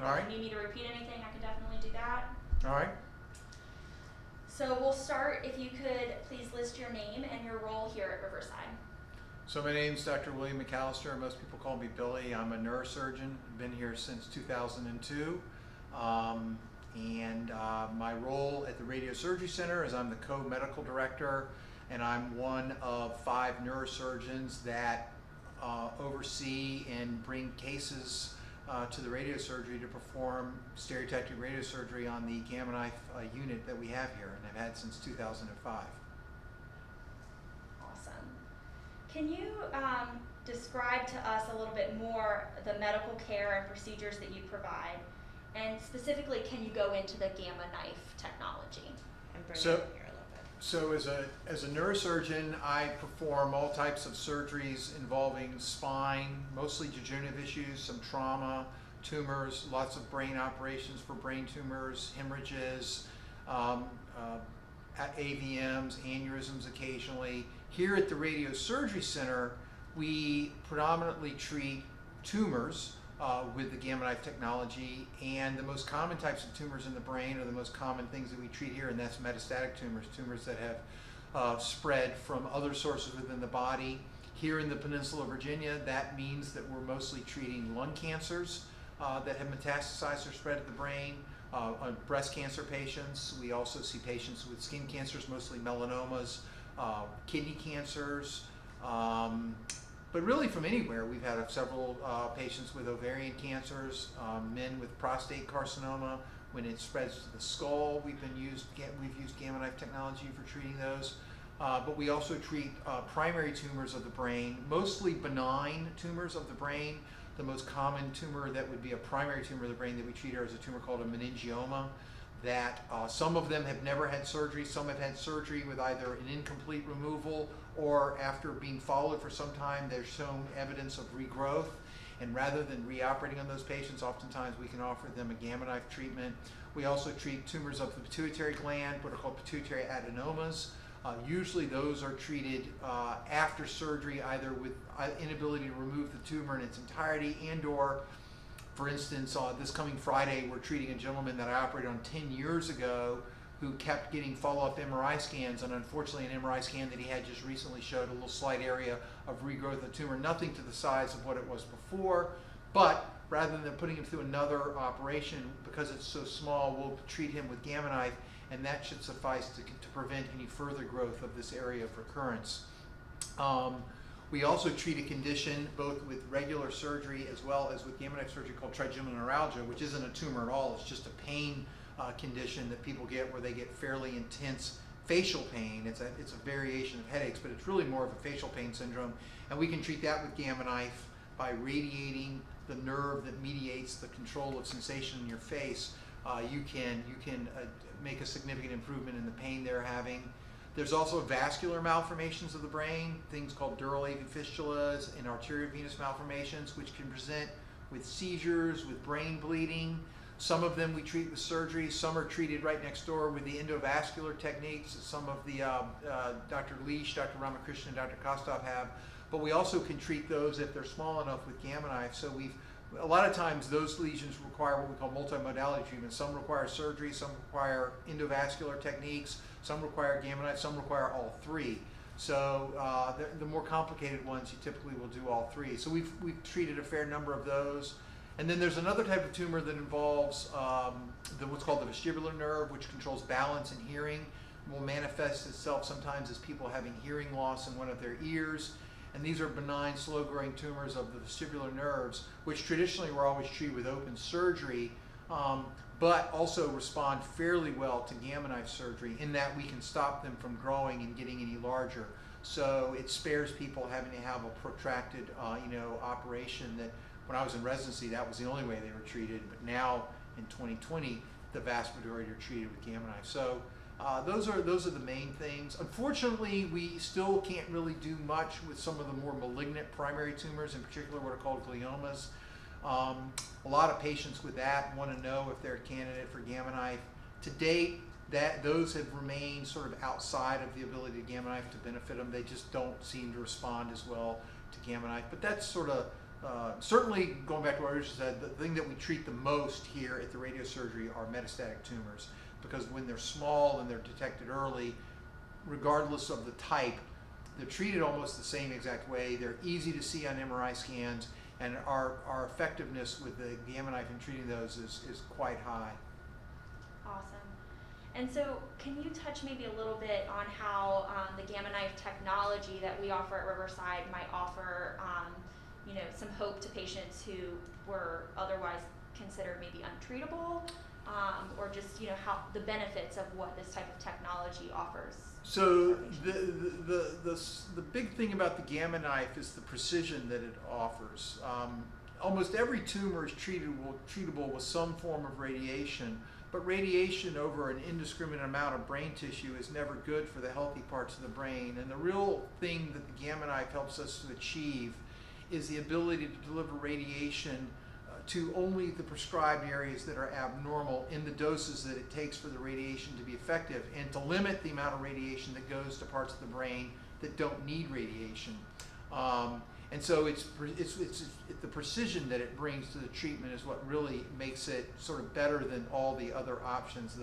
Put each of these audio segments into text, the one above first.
All right. If you need me to repeat anything, I can definitely do that. All right. So we'll start, if you could please list your name and your role here at Riverside. So my name's Dr. William McAllister. Most people call me Billy. I'm a neurosurgeon. Been here since 2002. My role at the Radiosurgery Center is I'm the co-medical director, and I'm one of 5 neurosurgeons that oversee and bring cases to the radiosurgery to perform stereotactic radiosurgery on the Gamma Knife unit that we have here and have had since 2005. Awesome. Can you describe to us a little bit more the medical care and procedures that you provide? And specifically, can you go into the Gamma Knife technology? And bring it in here a little bit. So as a neurosurgeon, I perform all types of surgeries involving spine, mostly degenerative issues, some trauma, tumors, lots of brain operations for brain tumors, hemorrhages, AVMs, aneurysms occasionally. Here at the Radiosurgery Center, we predominantly treat tumors with the Gamma Knife technology, and the most common types of tumors in the brain are the most common things that we treat here, and that's metastatic tumors, tumors that have spread from other sources within the body. Here in the Peninsula of Virginia, that means that we're mostly treating lung cancers that have metastasized or spread to the brain, breast cancer patients. We also see patients with skin cancers, mostly melanomas, kidney cancers, but really from anywhere. We've had several patients with ovarian cancers, men with prostate carcinoma. When it spreads to the skull, we've used Gamma Knife technology for treating those. But we also treat primary tumors of the brain, mostly benign tumors of the brain. The most common tumor that would be a primary tumor of the brain that we treat is a tumor called a meningioma. That some of them have never had surgery, some have had surgery with either an incomplete removal, or after being followed for some time, they've shown evidence of regrowth. And rather than reoperating on those patients, oftentimes we can offer them a Gamma Knife treatment. We also treat tumors of the pituitary gland, what are called pituitary adenomas. Usually those are treated after surgery, either with inability to remove the tumor in its entirety, and or, for instance, this coming Friday, we're treating a gentleman that I operated on 10 years ago who kept getting follow-up MRI scans, and unfortunately an MRI scan that he had just recently showed a little slight area of regrowth of the tumor, nothing to the size of what it was before, but rather than putting him through another operation, because it's so small, we'll treat him with Gamma Knife, and that should suffice to prevent any further growth of this area of recurrence. We also treat a condition both with regular surgery as well as with Gamma Knife surgery called trigeminal neuralgia, which isn't a tumor at all. It's just a pain condition that people get where they get fairly intense facial pain. It's a variation of headaches, but it's really more of a facial pain syndrome. And we can treat that with Gamma Knife by radiating the nerve that mediates the control of sensation in your face. You can make a significant improvement in the pain they're having. There's also vascular malformations of the brain, things called dural AV fistulas and arteriovenous malformations, which can present with seizures, with brain bleeding. Some of them we treat with surgery. Some are treated right next door with the endovascular techniques that some of the Dr. Leash, Dr. Ramakrishnan, and Dr. Kostov have. But we also can treat those if they're small enough with Gamma Knife. So a lot of times those lesions require what we call multimodality treatment. Some require surgery, some require endovascular techniques, some require Gamma Knife, some require all three. So the more complicated ones, you typically will do all three. So we've treated a fair number of those. And then there's another type of tumor that involves what's called the vestibular nerve, which controls balance and hearing. It will manifest itself sometimes as people having hearing loss in one of their ears. And these are benign, slow-growing tumors of the vestibular nerves, which traditionally were always treated with open surgery, but also respond fairly well to Gamma Knife surgery in that we can stop them from growing and getting any larger. So it spares people having to have a protracted, operation that when I was in residency, that was the only way they were treated. But now in 2020, the vast majority are treated with Gamma Knife. So those are the main things. Unfortunately, we still can't really do much with some of the more malignant primary tumors, in particular what are called gliomas. A lot of patients with that want to know if they're a candidate for Gamma Knife. To date, those have remained sort of outside of the ability of Gamma Knife to benefit them. They just don't seem to respond as well to Gamma Knife. But that's sort of certainly going back to what Richard said, the thing that we treat the most here at the radiosurgery are metastatic tumors, because when they're small and they're detected early, regardless of the type, they're treated almost the same exact way. They're easy to see on MRI scans, and our effectiveness with the Gamma Knife in treating those is quite high. Awesome. And so can you touch maybe a little bit on how the Gamma Knife technology that we offer at Riverside might offer some hope to patients who were otherwise considered maybe untreatable, or just how the benefits of what this type of technology offers? So the big thing about the Gamma Knife is the precision that it offers. Almost every tumor is treatable with some form of radiation, but radiation over an indiscriminate amount of brain tissue is never good for the healthy parts of the brain. And the real thing that the Gamma Knife helps us to achieve is the ability to deliver radiation to only the prescribed areas that are abnormal in the doses that it takes for the radiation to be effective, and to limit the amount of radiation that goes to parts of the brain that don't need radiation. And so it's the precision that it brings to the treatment is what really makes it sort of better than all the other options.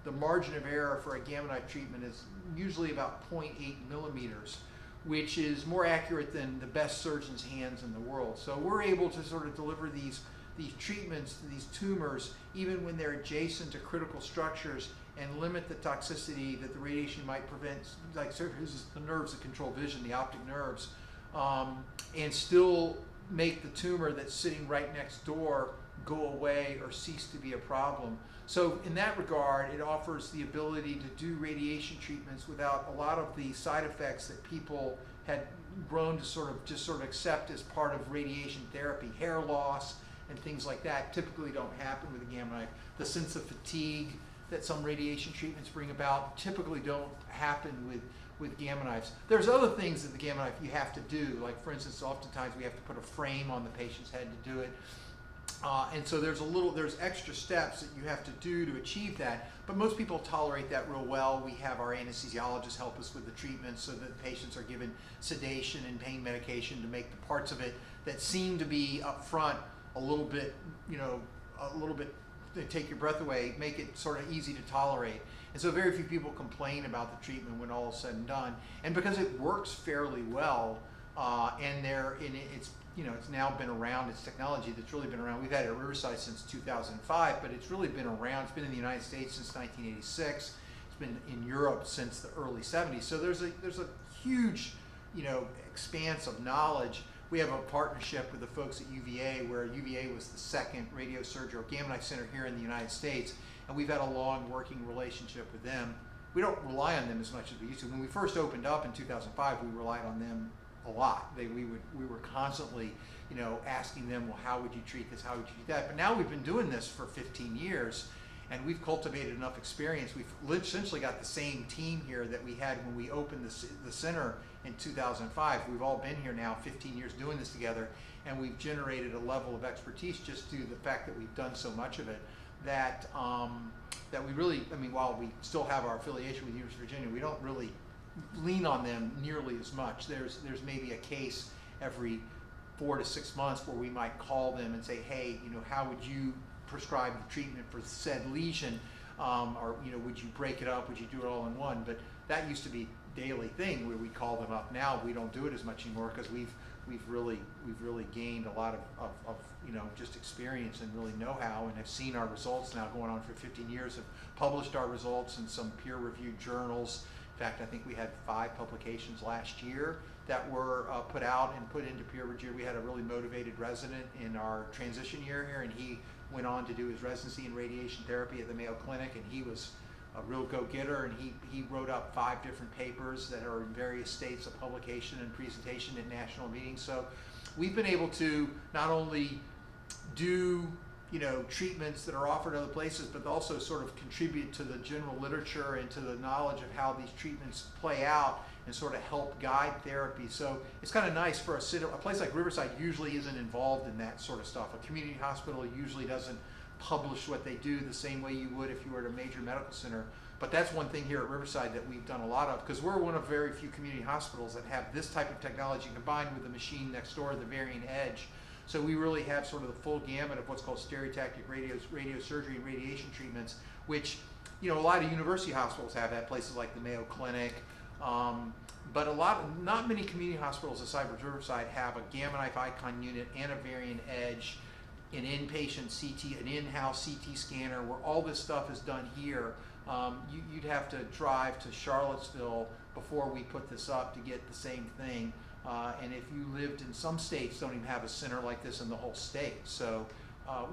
The margin of error for a Gamma Knife treatment is usually about 0.8 millimeters, which is more accurate than the best surgeon's hands in the world. So we're able to sort of deliver these treatments to these tumors even when they're adjacent to critical structures, and limit the toxicity that the radiation might prevent, like the nerves that control vision, the optic nerves, and still make the tumor that's sitting right next door go away or cease to be a problem. So in that regard, it offers the ability to do radiation treatments without a lot of the side effects that people had grown to sort of accept as part of radiation therapy. Hair loss and things like that typically don't happen with the Gamma Knife. The sense of fatigue that some radiation treatments bring about typically don't happen with Gamma Knives. There's other things that the Gamma Knife you have to do, like for instance, oftentimes we have to put a frame on the patient's head to do it. And so there's extra steps that you have to do to achieve that, but most people tolerate that real well. We have our anesthesiologists help us with the treatment so that patients are given sedation and pain medication to make the parts of it that seem to be up front a little bit, they take your breath away, make it sort of easy to tolerate. And so very few people complain about the treatment when all is said and done. And because it works fairly well, it's now been around, it's technology that's really been around. We've had it at Riverside since 2005, but it's really been around. It's been in the United States since 1986. It's been in Europe since the early 70s. So there's a huge, expanse of knowledge. We have a partnership with the folks at UVA, where UVA was the second radiosurgery or Gamma Knife center here in the United States, and we've had a long working relationship with them. We don't rely on them as much as we used to. When we first opened up in 2005, we relied on them a lot. We were constantly, asking them, well, how would you treat this? How would you treat that? But now we've been doing this for 15 years, and we've cultivated enough experience. We've essentially got the same team here that we had when we opened the center in 2005. We've all been here now 15 years doing this together, and we've generated a level of expertise just due to the fact that we've done so much of it that we really, while we still have our affiliation with the University of Virginia, we don't really lean on them nearly as much. There's maybe a case every 4 to 6 months where we might call them and say, hey, how would you prescribe the treatment for said lesion, or would you break it up, would you do it all in one? But that used to be a daily thing where we call them up. Now we don't do it as much anymore because we've really gained a lot of just experience and really know-how, and have seen our results now going on for 15 years, have published our results in some peer-reviewed journals. In fact, I think we had 5 publications last year that were put out and put into peer review. We had a really motivated resident in our transition year here, and he went on to do his residency in radiation therapy at the Mayo Clinic, and he was a real go-getter, and he wrote up 5 different papers that are in various states of publication and presentation at national meetings. So we've been able to not only do treatments that are offered other places, but also sort of contribute to the general literature and to the knowledge of how these treatments play out and sort of help guide therapy. So it's kind of nice for a place like Riverside usually isn't involved in that sort of stuff. A community hospital usually doesn't publish what they do the same way you would if you were at a major medical center. But that's one thing here at Riverside that we've done a lot of, because we're one of very few community hospitals that have this type of technology combined with the machine next door, the Varian Edge. So we really have sort of the full gamut of what's called stereotactic radio surgery and radiation treatments, which, you know, a lot of university hospitals have that, places like the Mayo Clinic. But not many community hospitals aside from Riverside have a Gamma Knife Icon unit and a Varian Edge, an inpatient CT, an in-house CT scanner, where all this stuff is done here. You'd have to drive to Charlottesville before we put this up to get the same thing. And if you lived in some states, don't even have a center like this in the whole state. So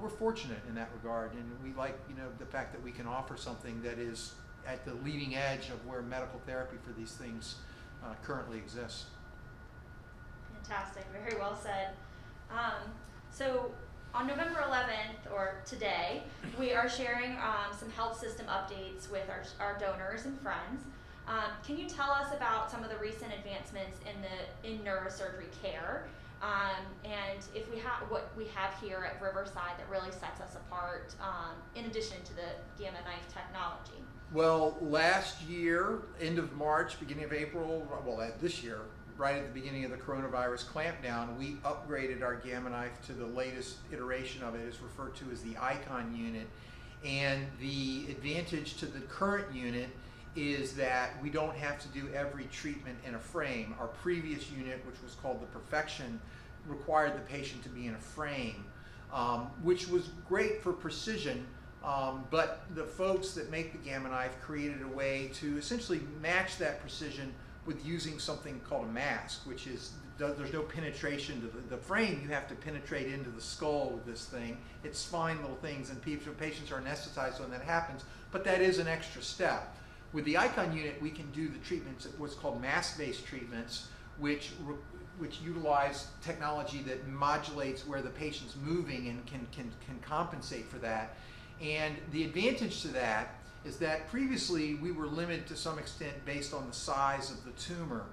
we're fortunate in that regard, and we like, you know, the fact that we can offer something that is at the leading edge of where medical therapy for these things currently exists. Fantastic, very well said. So on November 11th, or today, we are sharing some health system updates with our donors and friends. Can you tell us about some of the recent advancements in neurosurgery care, and if we have what we have here at Riverside that really sets us apart, in addition to the Gamma Knife technology? Well, last year, end of March, beginning of April, well, this year, right at the beginning of the coronavirus clampdown, we upgraded our Gamma Knife to the latest iteration of it. It's referred to as the Icon unit. And the advantage to the current unit is that we don't have to do every treatment in a frame. Our previous unit, which was called the Perfection, required the patient to be in a frame, which was great for precision. But the folks that make the Gamma Knife created a way to essentially match that precision with using something called a mask, which is, there's no penetration to the frame. You have to penetrate into the skull with this thing. It's fine little things, and patients are anesthetized when that happens, but that is an extra step. With the Icon unit, we can do the treatments, what's called mask-based treatments, which utilize technology that modulates where the patient's moving and can compensate for that. And the advantage to that is that previously we were limited to some extent based on the size of the tumor.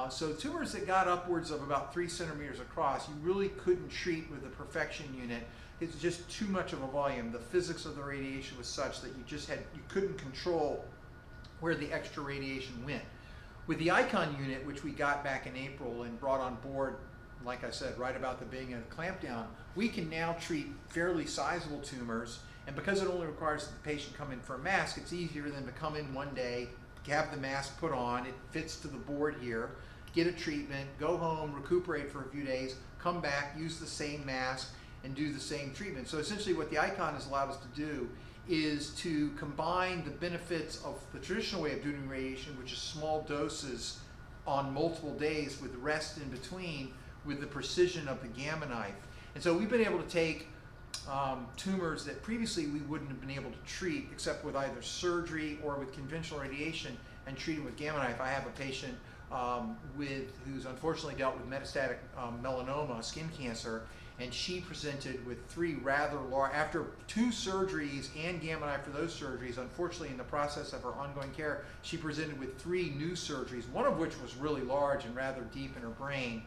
So tumors that got upwards of about 3 centimeters across, you really couldn't treat with the Perfection unit. It's just too much of a volume. The physics of the radiation was such that you couldn't control where the extra radiation went. With the Icon unit, which we got back in April and brought on board, like I said, right about the beginning of the clampdown, we can now treat fairly sizable tumors. And because it only requires that the patient come in for a mask, it's easier than to come in one day, have the mask put on, it fits to the board here, get a treatment, go home, recuperate for a few days, come back, use the same mask, and do the same treatment. So essentially what the Icon has allowed us to do is to combine the benefits of the traditional way of doing radiation, which is small doses on multiple days with rest in between, with the precision of the Gamma Knife. And so we've been able to take tumors that previously we wouldn't have been able to treat except with either surgery or with conventional radiation, and treat them with Gamma Knife. I have a patient who's unfortunately dealt with metastatic melanoma, skin cancer, and she presented with 3 rather large, after 2 surgeries and Gamma Knife for those surgeries. Unfortunately, in the process of her ongoing care, she presented with 3 new surgeries, one of which was really large and rather deep in her brain.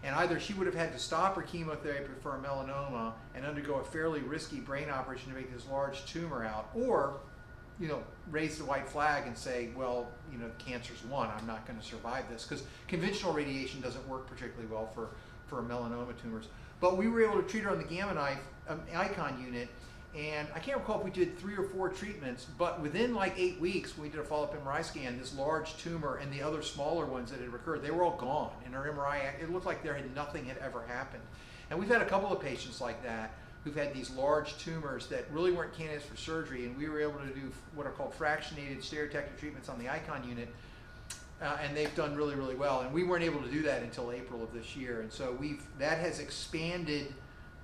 And either she would have had to stop her chemotherapy for a melanoma and undergo a fairly risky brain operation to make this large tumor out, or, you know, raise the white flag and say, well, you know, cancer's won, I'm not going to survive this, because conventional radiation doesn't work particularly well for melanoma tumors. But we were able to treat her on the Gamma Knife Icon unit, and I can't recall if we did 3 or 4 treatments, but within like 8 weeks, when we did a follow-up MRI scan, this large tumor and the other smaller ones that had recurred, they were all gone. In our MRI, it looked like nothing had ever happened. And we've had a couple of patients like that who've had these large tumors that really weren't candidates for surgery, and we were able to do what are called fractionated stereotactic treatments on the Icon unit, and they've done really, really well. And we weren't able to do that until April of this year. And so that has expanded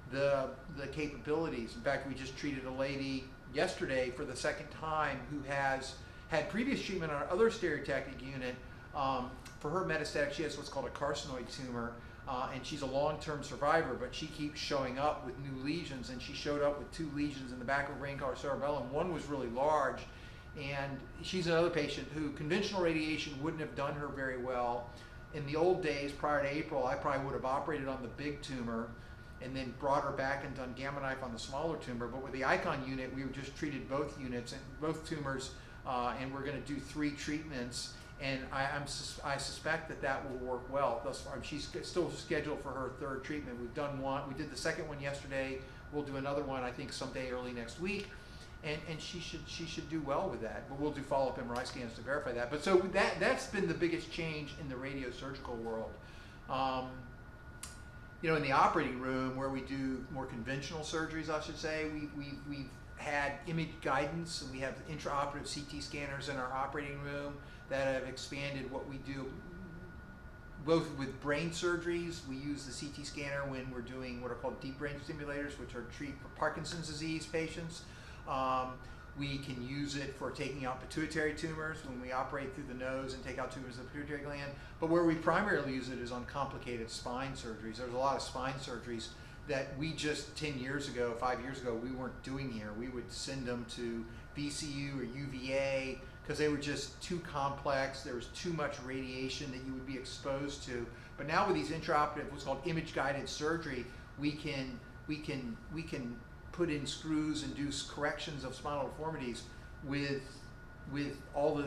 the capabilities. In fact, we just treated a lady yesterday for the 2nd time who has had previous treatment on our other stereotactic unit. For her metastatic, she has what's called a carcinoid tumor, and she's a long-term survivor, but she keeps showing up with new lesions, and she showed up with 2 lesions in the back of her brain called cerebellum. One was really large, and she's another patient who conventional radiation wouldn't have done her very well. In the old days, prior to April, I probably would have operated on the big tumor and then brought her back and done Gamma Knife on the smaller tumor. But with the Icon unit, we just treated both units and both tumors, and we're going to do 3 treatments. And I suspect that will work well thus far. She's still scheduled for her third treatment. We've done one. We did the second one yesterday. We'll do another one, I think, someday early next week. And she should do well with that. But we'll do follow-up MRI scans to verify that. But so that's been the biggest change in the radiosurgical world. You know, in the operating room where we do more conventional surgeries, I should say, we've had image guidance, and we have intraoperative CT scanners in our operating room that have expanded what we do. Both with brain surgeries, we use the CT scanner when we're doing what are called deep brain stimulators, which are treat for Parkinson's disease patients. We can use it for taking out pituitary tumors when we operate through the nose and take out tumors of the pituitary gland. But where we primarily use it is on complicated spine surgeries. There's a lot of spine surgeries that we just 10 years ago, 5 years ago, we weren't doing here. We would send them to VCU or UVA because they were just too complex. There was too much radiation that you would be exposed to. But now with these intraoperative, what's called image-guided surgery, we can put in screws and do corrections of spinal deformities with all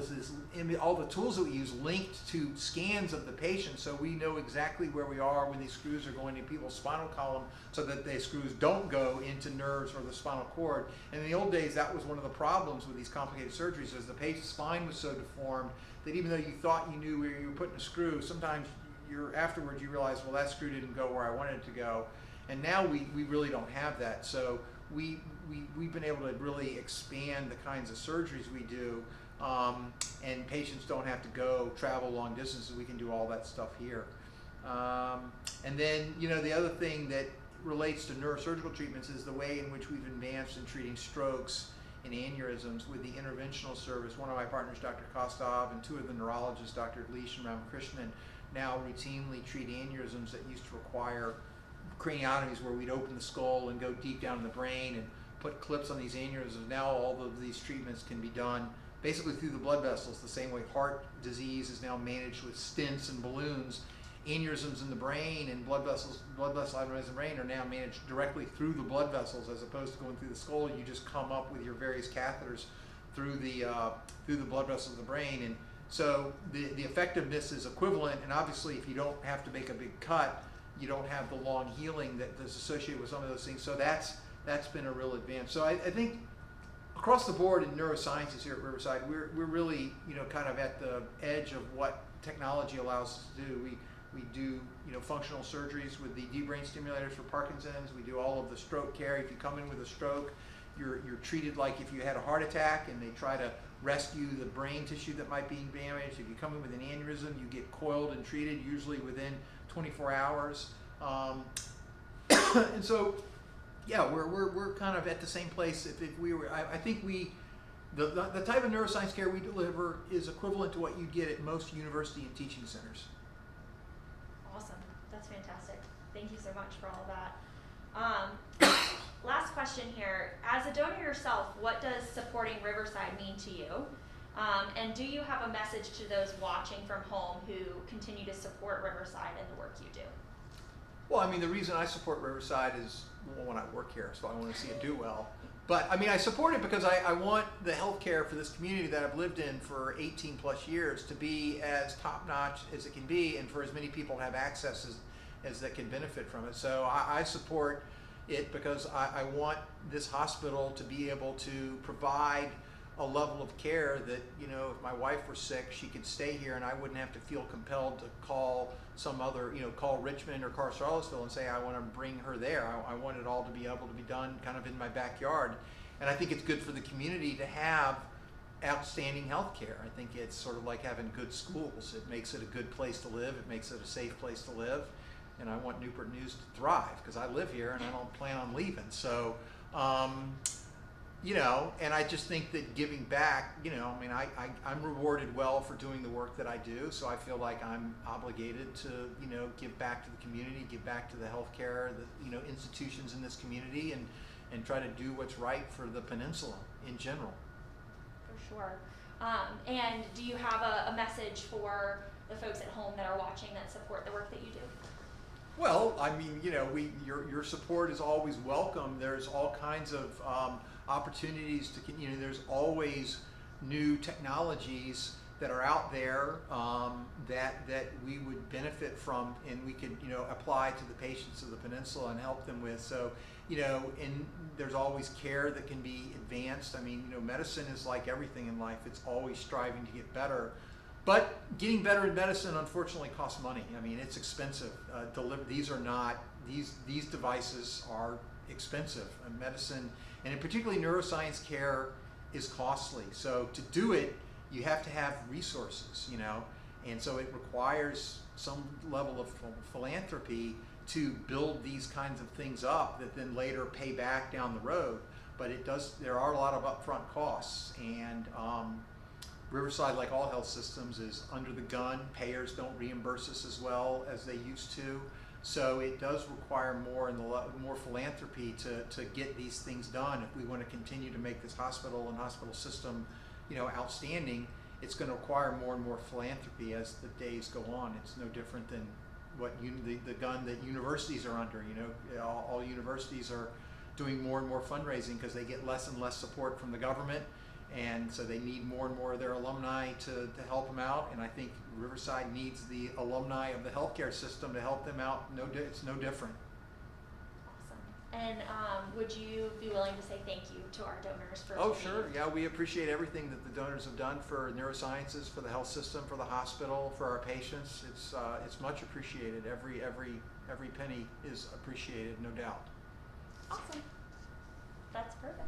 all the tools that we use linked to scans of the patient, so we know exactly where we are when these screws are going in people's spinal column, so that the screws don't go into nerves or the spinal cord. And in the old days, that was one of the problems with these complicated surgeries, is the patient's spine was so deformed that even though you thought you knew where you were putting a screw, sometimes afterwards you realize, well, that screw didn't go where I wanted it to go. And now we really don't have that. So we've been able to really expand the kinds of surgeries we do, and patients don't have to travel long distances. We can do all that stuff here. And then, you know, the other thing that relates to neurosurgical treatments is the way in which we've advanced in treating strokes and aneurysms with the interventional service. One of my partners, Dr. Kostov, and two of the neurologists, Dr. Leash and Ramakrishnan, now routinely treat aneurysms that used to require craniotomies, where we'd open the skull and go deep down in the brain and put clips on these aneurysms. Now all of these treatments can be done basically through the blood vessels, the same way heart disease is now managed with stents and balloons. Aneurysms in the brain and blood vessel aneurysms in the brain are now managed directly through the blood vessels, as opposed to going through the skull. You just come up with your various catheters through the blood vessels of the brain. And so the effectiveness is equivalent, and obviously if you don't have to make a big cut, you don't have the long healing that is associated with some of those things. So that's been a real advance. So I think across the board in neurosciences here at Riverside, we're really, you know, kind of at the edge of what technology allows us to do. We do, you know, functional surgeries with the deep brain stimulators for Parkinson's. We do all of the stroke care. If you come in with a stroke, you're treated like if you had a heart attack, and they try to rescue the brain tissue that might be damaged. If you come in with an aneurysm, you get coiled and treated, usually within 24 hours. And so, yeah, we're kind of at the same place. If we were, I think the type of neuroscience care we deliver is equivalent to what you get at most university and teaching centers. Awesome, that's fantastic. Thank you so much for all that. Last question here. As a donor yourself, what does supporting Riverside mean to you? And do you have a message to those watching from home who continue to support Riverside and the work you do? Well, I mean, the reason I support Riverside is, well, when I work here, so I want to see it do well. But I mean, I support it because I want the healthcare for this community that I've lived in for 18 plus years to be as top notch as it can be, and for as many people to have access as that can benefit from it. So I support it because I want this hospital to be able to provide a level of care that, you know, if my wife were sick, she could stay here and I wouldn't have to feel compelled to call some other, you know, call Richmond or call Charlottesville and say I want to bring her there. I want it all to be able to be done kind of in my backyard. And I think it's good for the community to have outstanding health care. I think it's sort of like having good schools. It makes it a good place to live. It makes it a safe place to live. And I want Newport News to thrive because I live here and I don't plan on leaving. So, you know, and I just think that giving back, you know, I mean, I'm rewarded well for doing the work that I do, so I feel like I'm obligated to, you know, give back to the community, give back to the healthcare, the, you know, institutions in this community, and try to do what's right for the peninsula in general. For sure. And do you have a message for the folks at home that are watching that support the work that you do? Well, I mean, you know, your support is always welcome. There's all kinds of opportunities to, you know, there's always new technologies that are out there that we would benefit from, and we could apply to the patients of the peninsula and help them with. So and there's always care that can be advanced. I mean, medicine is like everything in life; it's always striving to get better. But getting better in medicine, unfortunately, costs money. I mean, it's expensive. These devices are expensive. Medicine, and in particularly neuroscience care, is costly. So to do it, you have to have resources, and so it requires some level of philanthropy to build these kinds of things up that then later pay back down the road. But there are a lot of upfront costs, and Riverside, like all health systems, is under the gun. Payers don't reimburse us as well as they used to. So it does require more philanthropy to get these things done. If we want to continue to make this hospital and hospital system, outstanding, it's going to require more and more philanthropy as the days go on. It's no different than what the gun that universities are under. All universities are doing more and more fundraising because they get less and less support from the government. And so they need more and more of their alumni to help them out. And I think Riverside needs the alumni of the healthcare system to help them out. It's no different. Awesome. And would you be willing to say thank you to our donors for? Oh, sure. Yeah, we appreciate everything that the donors have done for neurosciences, for the health system, for the hospital, for our patients. It's much appreciated. Every penny is appreciated, no doubt. Awesome. That's perfect.